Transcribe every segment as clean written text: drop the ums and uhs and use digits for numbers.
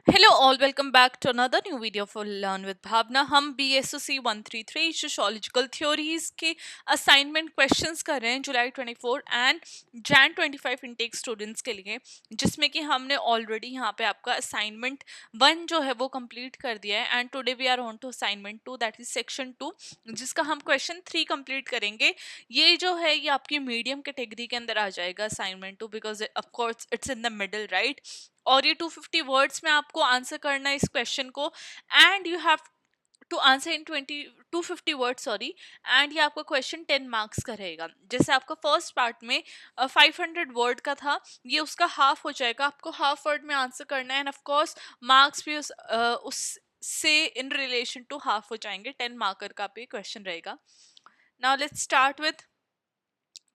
Hello all, welcome back to another new video for learn with Bhavna. हम BSc 133 sociological theories के assignment questions कर रहे हैं July 24 and Jan 25 intake students के लिए, जिसमें कि हमने ऑलरेडी यहाँ पे आपका असाइनमेंट 1 जो है वो कंप्लीट कर दिया है and today we are on to assignment 2, that is section 2, जिसका हम क्वेश्चन 3 कंप्लीट करेंगे। ये जो है ये आपकी मीडियम कैटेगरी के अंदर आ जाएगा assignment 2, because of course it's in the middle, right. और ये 250 वर्ड्स में आपको आंसर करना है इस क्वेश्चन को, and you have to answer in 250 word, sorry. And ये आपका क्वेश्चन 10 मार्क्स का रहेगा। जैसे आपका फर्स्ट पार्ट में 500 वर्ड का था, ये उसका हाफ हो जाएगा। आपको हाफ वर्ड में आंसर करना है एंड ऑफ कोर्स मार्क्स भी उस से इन रिलेशन टू हाफ हो जाएंगे। 10 मार्कर का भी क्वेश्चन रहेगा। Now let's start with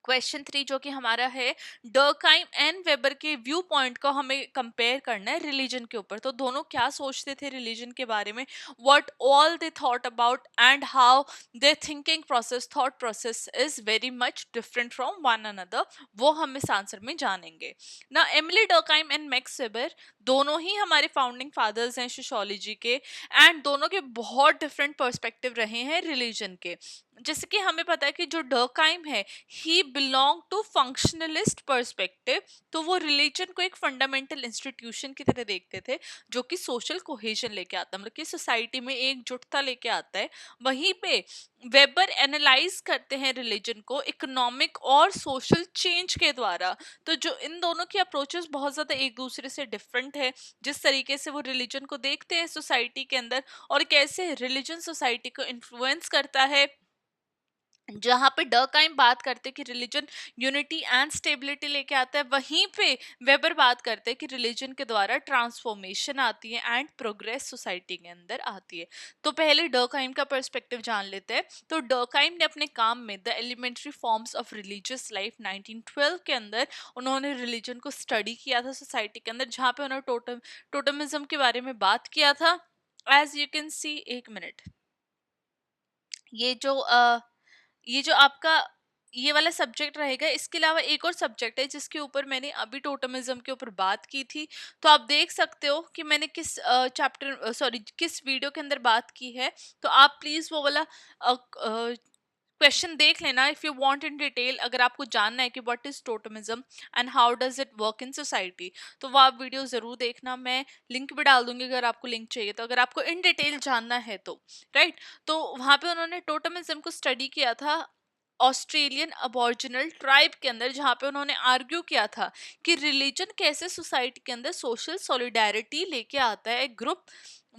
question 3, जो कि हमारा है डर्काइम एंड वेबर के व्यू पॉइंट को हमें कंपेयर करना है रिलीजन के ऊपर। तो दोनों क्या सोचते थे रिलीजन के बारे में, what all they thought about and how there thinking process, thought process is very much different from one another, वो हम इस आंसर में जानेंगे ना। एमिली डर्काइम एंड मैक्स वेबर दोनों ही हमारे फाउंडिंग फादर्स हैं सोशियोलॉजी के, एंड दोनों के बहुत डिफरेंट पर्सपेक्टिव रहे हैं रिलीजन के। जैसे कि हमें पता है कि जो डर्काइम है, ही बिलोंग टू फंक्शनलिस्ट पर्सपेक्टिव। तो वो रिलीजन को एक फंडामेंटल इंस्टीट्यूशन की तरह देखते थे, जो कि सोशल कोहेजन लेके आता है, मतलब कि सोसाइटी में एकजुटता लेके आता है। वहीं पे वेबर एनालाइज करते हैं रिलीजन को इकोनॉमिक और सोशल चेंज के द्वारा। तो जो इन दोनों की अप्रोचेस बहुत ज्यादा एक दूसरे से डिफरेंट है, जिस तरीके से वो रिलीजन को देखते हैं सोसाइटी के अंदर, और कैसे रिलीजन सोसाइटी को इन्फ्लुएंस करता है। जहां पे डर्काइम बात करते हैं कि रिलीजन यूनिटी एंड स्टेबिलिटी लेके आता है, वहीं पे वेबर बात करते हैं कि रिलीजन के द्वारा ट्रांसफॉर्मेशन आती है एंड प्रोग्रेस सोसाइटी के अंदर आती है। तो पहले डर्काइम का पर्सपेक्टिव जान लेते हैं। तो डर्काइम ने अपने काम में the elementary forms of religious life 1912 के अंदर उन्होंने रिलीजन को स्टडी किया था सोसाइटी के अंदर, जहाँ पे उन्होंने टोटमिज्म के बारे में बात किया था। एज यू कैन सी, एक मिनट, ये जो ये जो आपका ये वाला सब्जेक्ट रहेगा, इसके अलावा एक और सब्जेक्ट है जिसके ऊपर मैंने अभी टोटमिज्म के ऊपर बात की थी। तो आप देख सकते हो कि मैंने किस चैप्टर, सॉरी, किस वीडियो के अंदर बात की है। तो आप प्लीज वो वाला क्वेश्चन देख लेना if you want in detail, अगर आपको जानना है कि what is totemism and how does it work in society. तो वो आप वीडियो जरूर देखना, मैं लिंक भी डाल दूंगी अगर आपको लिंक चाहिए, तो अगर आपको इन डिटेल जानना है तो, राइट। तो वहां पे उन्होंने टोटमिज्म को स्टडी किया था ऑस्ट्रेलियन अबॉर्जिनल ट्राइब के अंदर, जहाँ पे उन्होंने आर्ग्यू किया था कि रिलीजन कैसे सोसाइटी के अंदर सोशल सॉलिडारिटी लेके आता है। ग्रुप,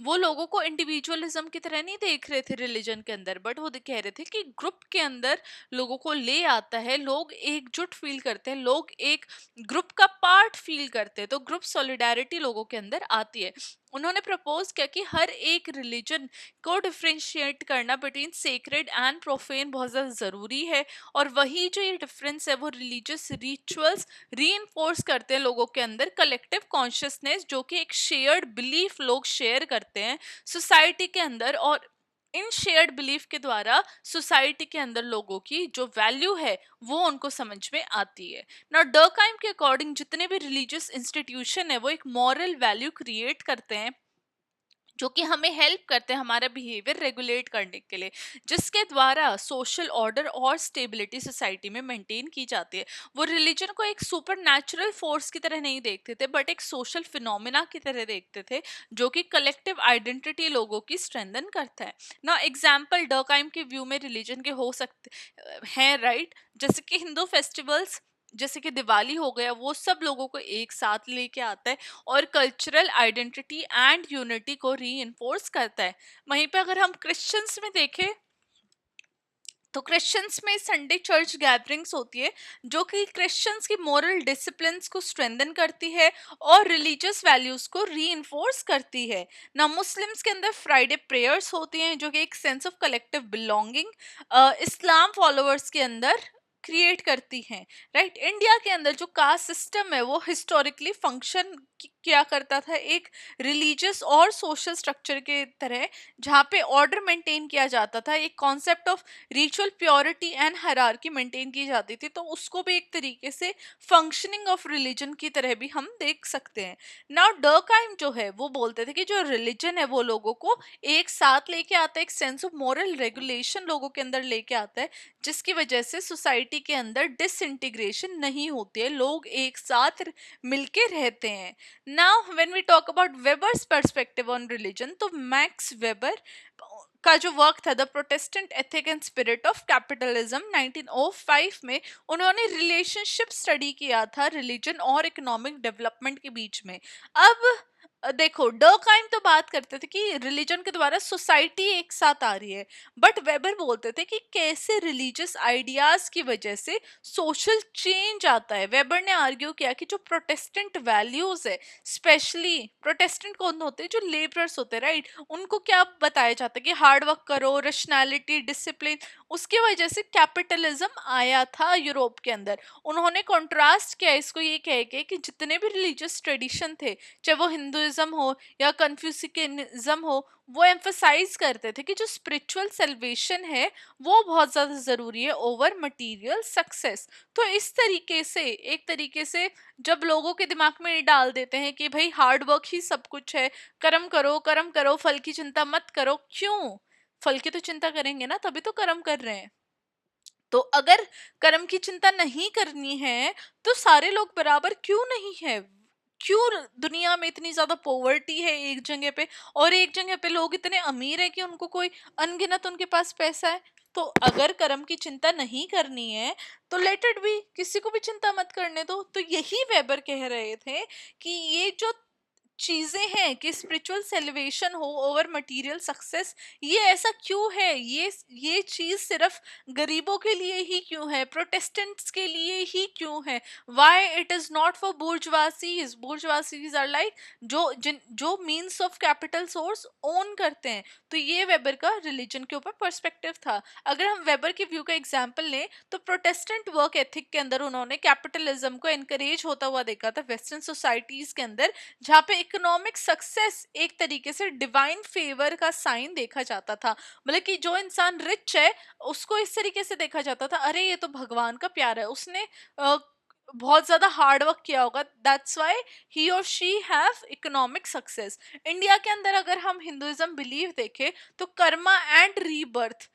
वो लोगों को इंडिविजुअलिज्म की तरह नहीं देख रहे थे रिलीजन के अंदर, बट वो कह रहे थे कि ग्रुप के अंदर लोगों को ले आता है, लोग एकजुट फील करते हैं, लोग एक ग्रुप का पार्ट फील करते हैं, तो ग्रुप सॉलिडारिटी लोगों के अंदर आती है। उन्होंने प्रपोज किया कि हर एक रिलीजन को डिफ्रेंशिएट करना बिटवीन सेक्रेड एंड प्रोफेन बहुत ज़्यादा ज़रूरी है। और वही जो ये डिफरेंस है वो रिलीजियस रिचुअल्स रीइंफोर्स करते हैं लोगों के अंदर कलेक्टिव कॉन्शियसनेस, जो कि एक शेयर्ड बिलीफ लोग शेयर करते हैं सोसाइटी के अंदर। और इन शेयर्ड बिलीफ के द्वारा सोसाइटी के अंदर लोगों की जो वैल्यू है वो उनको समझ में आती है ना। डर्काइम के अकॉर्डिंग जितने भी रिलीजियस इंस्टीट्यूशन है वो एक मॉरल वैल्यू क्रिएट करते हैं, जो कि हमें हेल्प करते हैं हमारा बिहेवियर रेगुलेट करने के लिए, जिसके द्वारा सोशल ऑर्डर और स्टेबिलिटी सोसाइटी में मेंटेन की जाती है। वो रिलीजन को एक सुपर नेचुरल फोर्स की तरह नहीं देखते थे, बट एक सोशल फिनोमिना की तरह देखते थे, जो कि कलेक्टिव आइडेंटिटी लोगों की स्ट्रेंथन करता है ना। एग्जाम्पल डर्काइम के व्यू में रिलीजन के हो सकते हैं, राइट। जैसे कि हिंदू फेस्टिवल्स, जैसे कि दिवाली हो गया, वो सब लोगों को एक साथ लेके आता है और कल्चरल आइडेंटिटी एंड यूनिटी को री करता है। वहीं पे अगर हम क्रिश्चियंस में देखें, तो क्रिश्चियंस में संडे चर्च गैदरिंग्स होती है, जो कि क्रिश्चियंस की मॉरल डिसिप्लिन्स को स्ट्रेंथन करती है और रिलीजियस वैल्यूज को री करती है ना। मुस्लिम्स के अंदर फ्राइडे प्रेयर्स होती हैं, जो कि एक sense of collective belonging Islam followers के अंदर क्रिएट करती हैं, राइट। इंडिया के अंदर जो कास्ट सिस्टम है वो हिस्टोरिकली फंक्शन किया करता था एक रिलीजियस और सोशल स्ट्रक्चर के तरह, जहाँ पे ऑर्डर मेंटेन किया जाता था, एक concept of ritual purity and hierarchy maintain की जाती थी, तो उसको भी एक तरीके से फंक्शनिंग ऑफ रिलीजन की तरह भी हम देख सकते हैं। नाउ डर्कहाइम जो है वो बोलते थे कि जो रिलीजन है वो लोगों को एक साथ लेके आता है, एक सेंस ऑफ मॉरल रेगुलेशन लोगों के अंदर लेके आता है, जिसकी वजह से सोसाइटी के अंदर डिसइंटीग्रेशन नहीं होती है, लोग एक साथ मिलके रहते हैं। Now when we talk about Weber's perspective on religion, तो मैक्स वेबर का जो वर्क था the Protestant ethic and spirit of capitalism 1905 में, उन्होंने रिलेशनशिप स्टडी किया था रिलीजन और इकोनॉमिक डेवलपमेंट के बीच में। अब देखो, डर्कहाइम तो बात करते थे कि रिलीजन के द्वारा सोसाइटी एक साथ आ रही है, बट वेबर बोलते थे कि कैसे रिलीजियस आइडियाज की वजह से सोशल चेंज आता है। वेबर ने आर्ग्यू किया कि जो प्रोटेस्टेंट वैल्यूज है, स्पेशली प्रोटेस्टेंट कौन होते हैं, जो लेबरर्स होते हैं, राइट, उनको क्या बताया जाता है कि हार्ड वर्क करो, रैशनैलिटी, डिसिप्लिन, उसकी वजह से कैपिटलिज्म आया था यूरोप के अंदर। उन्होंने कॉन्ट्रास्ट किया इसको ये कह के कि जितने भी रिलीजियस ट्रेडिशन थे, चाहे वो हिंदुइज्म हो या कन्फ्यूशियनिज्म हो, वो एम्फसाइज करते थे कि जो स्पिरिचुअल सेल्वेशन है वो बहुत ज्यादा जरूरी है ओवर मटेरियल सक्सेस। तो इस तरीके से, एक तरीके से जब लोगों के दिमाग में ये डाल देते हैं कि भाई हार्ड वर्क ही सब कुछ है, कर्म करो, फल की चिंता मत करो, क्यों? फल की तो चिंता करेंगे ना, तभी तो कर्म कर रहे हैं। तो अगर कर्म की चिंता नहीं करनी है तो सारे लोग बराबर क्यों नहीं है? क्यों दुनिया में इतनी ज्यादा पॉवर्टी है एक जगह पे, और एक जगह पे लोग इतने अमीर है कि उनको कोई अनगिनत उनके पास पैसा है? तो अगर कर्म की चिंता नहीं करनी है तो लेट इट बी, किसी को भी चिंता मत करने दो। तो यही वेबर कह रहे थे कि ये जो चीजें हैं कि स्पिरिचुअल सेलिब्रेशन हो ओवर मटेरियल सक्सेस, ये ऐसा क्यों है? ये चीज सिर्फ गरीबों के लिए ही क्यों है, प्रोटेस्टेंट्स के लिए ही क्यों है? Why it is not for bourgeoisies? Bourgeoisies are like जो means of capital source own करते हैं। तो ये वेबर का रिलीजन के ऊपर पर्सपेक्टिव था। अगर हम वेबर के व्यू का एग्जाम्पल लें तो प्रोटेस्टेंट वर्क एथिक के अंदर उन्होंने कैपिटलिज्म को एनकरेज होता हुआ देखा था वेस्टर्न सोसाइटीज के अंदर, जहाँ पे इकोनॉमिक सक्सेस एक तरीके से डिवाइन फेवर का साइन देखा जाता था। मतलब कि जो इंसान रिच है उसको इस तरीके से देखा जाता था, अरे ये तो भगवान का प्यार है, उसने बहुत ज्यादा हार्ड वर्क किया होगा, दैट्स व्हाई ही और she have economic success. India के अंदर अगर हम हिंदुइज्म बिलीव देखें तो कर्मा एंड रीबर्थ,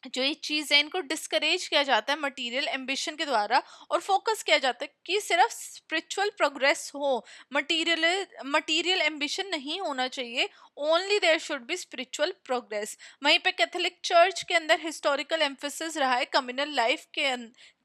जो ये चीज है, इनको डिस्करेज किया जाता है मटेरियल एम्बिशन के द्वारा, और फोकस किया जाता है कि सिर्फ स्पिरिचुअल प्रोग्रेस हो, मटेरियल एम्बिशन नहीं होना चाहिए, only there should be spiritual progress. वहीं पे कैथोलिक चर्च के अंदर हिस्टोरिकल एम्फेसिस रहा है कम्युनल लाइफ के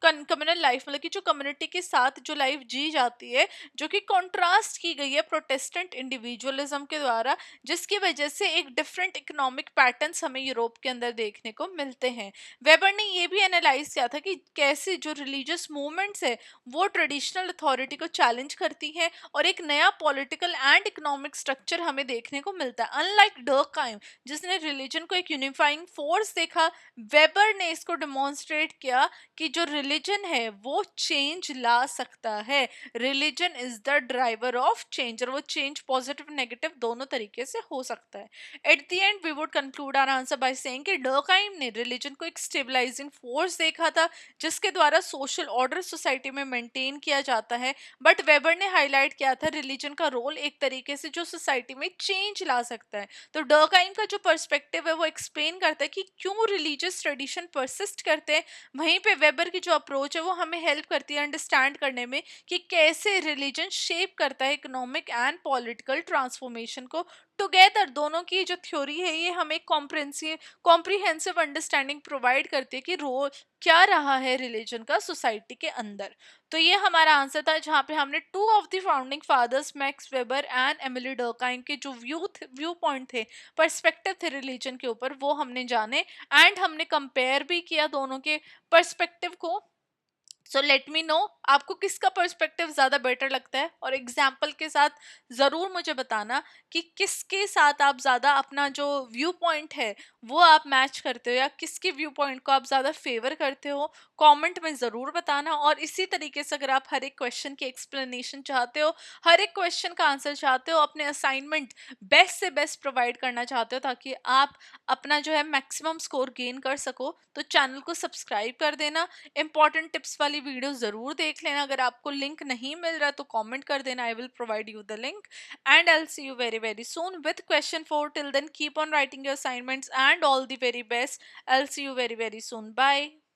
कम्युनल लाइफ, मतलब कि जो कम्युनिटी के साथ जो लाइफ जी जाती है, जो कि कॉन्ट्रास्ट की गई है प्रोटेस्टेंट इंडिविजुअलिज्म के द्वारा, जिसकी वजह से एक डिफरेंट इकोनॉमिक पैटर्न्स हमें यूरोप के अंदर देखने को मिलते हैं। वेबर ने ये भी एनालाइज किया था कि कैसे जो रिलीजियस मूवमेंट्स है वो ट्रेडिशनल अथॉरिटी को चैलेंज करती हैं और एक नया पॉलिटिकल एंड इकोनॉमिक स्ट्रक्चर हमें देखने को मिलता है। अनलाइक डर्कहाइम जिसने रिलीजन को एक यूनिफाइंग फोर्स देखा, वेबर ने इसको डेमोन्स्ट्रेट किया कि जो रिलीजन है वो चेंज ला सकता है, religion is the driver of change, और वो चेंज पॉजिटिव नेगेटिव दोनों तरीके से हो सकता है। At the end we would conclude our answer by saying कि डर्कहाइम ने रिलीजन को एक स्टेबलाइजिंग फोर्स देखा था जिसके द्वारा सोशल ऑर्डर सोसाइटी में मेंटेन किया जाता है, बट वेबर ने हाईलाइट किया था रिलीजन का रोल एक तरीके से जो सोसाइटी में चेंज ला सकता है। तो डर्कहाइम का जो पर्सपेक्टिव है वो एक्सप्लेन करता है कि क्यों रिलीजियस ट्रेडिशन परसिस्ट करते हैं, वहीं पे वेबर की जो अप्रोच है वो हमें हेल्प करती है अंडरस्टैंड करने में कि कैसे रिलीजन शेप करता है इकोनॉमिक एंड पॉलिटिकल ट्रांसफॉर्मेशन को। टुगेदर दोनों की जो थ्योरी है ये हमें कॉम्प्रिहेंसिव अंडरस्टैंडिंग प्रोवाइड करती है कि रोल क्या रहा है रिलीजन का सोसाइटी के अंदर। तो ये हमारा आंसर था जहाँ पे हमने two of the founding fathers Max Weber and Emile Durkheim के जो व्यू पॉइंट थे, पर्सपेक्टिव थे रिलीजन के ऊपर, वो हमने जाने, एंड हमने कंपेयर भी किया दोनों के पर्सपेक्टिव को सो लेट मी नो आपको किसका पर्सपेक्टिव ज़्यादा बेटर लगता है, और एग्जाम्पल के साथ ज़रूर मुझे बताना कि किसके साथ आप ज़्यादा अपना जो व्यू पॉइंट है वो आप मैच करते हो, या किसके व्यू पॉइंट को आप ज़्यादा फेवर करते हो। कमेंट में ज़रूर बताना। और इसी तरीके से अगर आप हर एक क्वेश्चन की एक्सप्लेनेशन चाहते हो, हर एक क्वेश्चन का आंसर चाहते हो, अपने असाइनमेंट बेस्ट से बेस्ट प्रोवाइड करना चाहते हो ताकि आप अपना जो है मैक्सिमम स्कोर गेन कर सको, तो चैनल को सब्सक्राइब कर देना। इंपॉर्टेंट टिप्स वाली वीडियो जरूर देख लेना। अगर आपको लिंक नहीं मिल रहा तो कमेंट कर देना, I will provide you the link. And I will see you very very soon with question 4. Till then, keep on writing your assignments and all the very best. I'll see you very very soon. Bye.